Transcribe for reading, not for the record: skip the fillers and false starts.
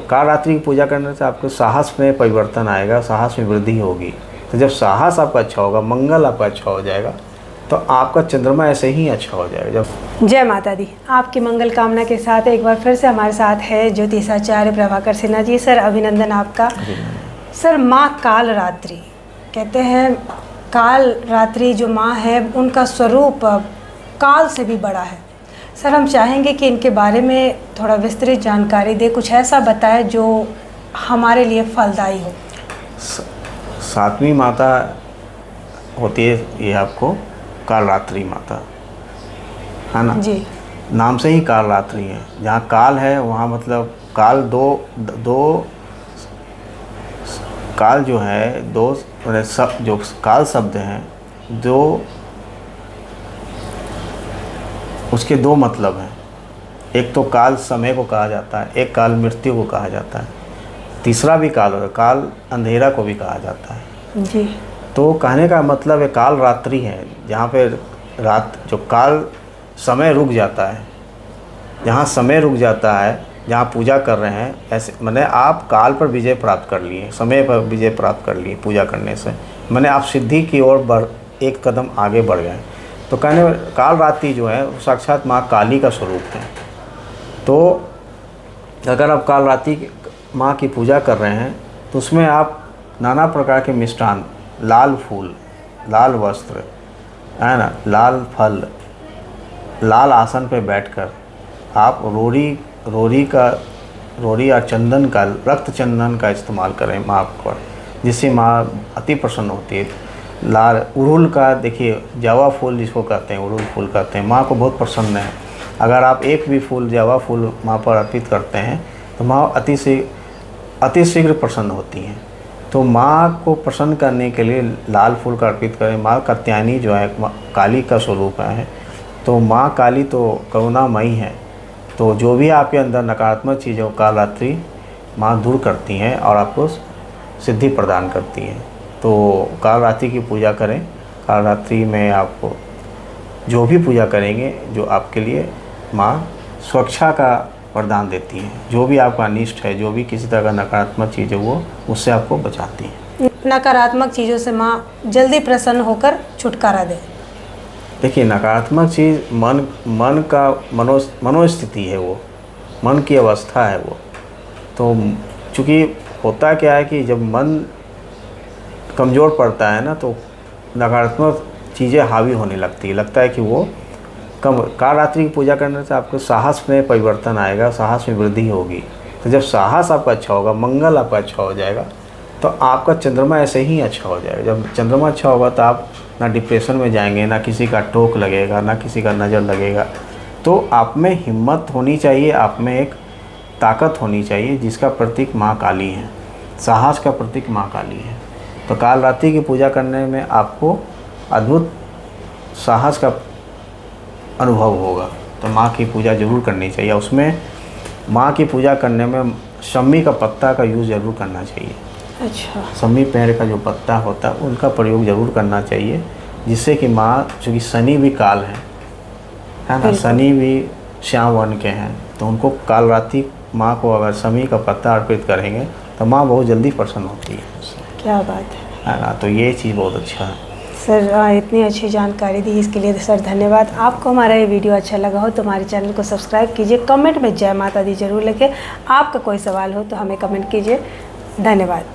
काल रात्रि की पूजा करने से आपको साहस में परिवर्तन आएगा, साहस में वृद्धि होगी। तो जब साहस आपका अच्छा होगा, मंगल आपका अच्छा हो जाएगा, तो आपका चंद्रमा ऐसे ही अच्छा हो जाएगा। जब जय माता दी। आपकी मंगल कामना के साथ एक बार फिर से हमारे साथ है ज्योतिषाचार्य प्रभाकर सिन्हा जी। सर अभिनंदन आपका। सर माँ काल रात्रि कहते हैं, काल रात्रि जो माँ है उनका स्वरूप काल से भी बड़ा है। सर हम चाहेंगे कि इनके बारे में थोड़ा विस्तृत जानकारी दे, कुछ ऐसा बताए जो हमारे लिए फलदायी हो। सातवीं माता होती है ये आपको काल रात्रि माता, है ना जी। नाम से ही काल रात्रि है। जहाँ काल है वहाँ मतलब काल दो काल जो है दो जो काल शब्द हैं, दो उसके दो मतलब हैं। एक तो काल समय को कहा जाता है, एक काल मृत्यु को कहा जाता है, तीसरा भी काल है, काल अंधेरा को भी कहा जाता है। जी। तो कहने का मतलब है काल रात्रि है, जहाँ पे रात जो काल समय रुक जाता है, जहाँ समय रुक जाता है, जहाँ पूजा कर रहे हैं, ऐसे मैंने आप काल पर विजय प्राप्त कर लिए, समय पर विजय प्राप्त कर लिए पूजा करने से, मैंने आप सिद्धि की ओर एक कदम आगे बढ़ गए। तो कहने में काल रात्रि जो है वो साक्षात माँ काली का स्वरूप है। तो अगर आप काल रात्रि माँ की पूजा कर रहे हैं तो उसमें आप नाना प्रकार के मिष्ठान, लाल फूल, लाल वस्त्र, है ना, लाल फल, लाल आसन पे बैठकर आप रोरी या चंदन का, रक्त चंदन का इस्तेमाल करें माँ पर, जिससे माँ अति प्रसन्न होती है। लाल उड़हुल का, देखिए जावा फूल जिसको कहते हैं, उड़हुल फूल कहते हैं, माँ को बहुत प्रसन्न है। अगर आप एक भी फूल, जावा फूल माँ पर अर्पित करते हैं तो माँ अति शीघ्र प्रसन्न होती हैं। तो माँ को प्रसन्न करने के लिए लाल फूल का अर्पित करें। माँ कात्यायनी जो है काली का स्वरूप है, तो माँ काली तो करुणामयी है। तो जो भी आपके अंदर नकारात्मक चीज़ों काल रात्रि माँ दूर करती हैं और आपको सिद्धि प्रदान करती हैं। तो काल रात्रि की पूजा करें। काल रात्रि में आपको जो भी पूजा करेंगे, जो आपके लिए माँ सुरक्षा का वरदान देती है। जो भी आपका अनिष्ट है, जो भी किसी तरह का नकारात्मक चीज़ है, वो उससे आपको बचाती है। नकारात्मक चीज़ों से माँ जल्दी प्रसन्न होकर छुटकारा दे। देखिए नकारात्मक चीज़ मन का मनोस्थिति है, वो मन की अवस्था है वो। तो चूँकि होता क्या है कि जब मन कमज़ोर पड़ता है ना, तो नकारात्मक चीज़ें हावी होने लगती है, लगता है कि वो कम। काल रात्रि की पूजा करने से आपको साहस में परिवर्तन आएगा, साहस में वृद्धि होगी। तो जब साहस आपका अच्छा होगा, मंगल आपका अच्छा हो जाएगा, तो आपका चंद्रमा ऐसे ही अच्छा हो जाएगा। जब चंद्रमा अच्छा होगा तो आप ना डिप्रेशन में जाएंगे, ना किसी का टोक लगेगा, ना किसी का नज़र लगेगा। तो आप में हिम्मत होनी चाहिए, आप में एक ताकत होनी चाहिए, जिसका प्रतीक माँ काली है, साहस का प्रतीक माँ काली है। तो काल रात्रि की पूजा करने में आपको अद्भुत साहस का अनुभव होगा। तो माँ की पूजा ज़रूर करनी चाहिए। उसमें माँ की पूजा करने में शमी का पत्ता का यूज़ ज़रूर करना चाहिए। अच्छा। शमी पेड़ का जो पत्ता होता है उनका प्रयोग ज़रूर करना चाहिए, जिससे कि माँ, चूँकि शनि भी काल है ना, शनि भी श्याम वर्ण के हैं, तो उनको काल रात्रि माँ को अगर शमी का पत्ता अर्पित करेंगे तो माँ बहुत जल्दी प्रसन्न होती है। क्या बात है ना, तो ये चीज़ बहुत अच्छा है। सर इतनी अच्छी जानकारी दी इसके लिए सर धन्यवाद। आपको हमारा ये वीडियो अच्छा लगा हो तो हमारे चैनल को सब्सक्राइब कीजिए, कमेंट में जय माता दी जरूर लिखें। आपका कोई सवाल हो तो हमें कमेंट कीजिए। धन्यवाद।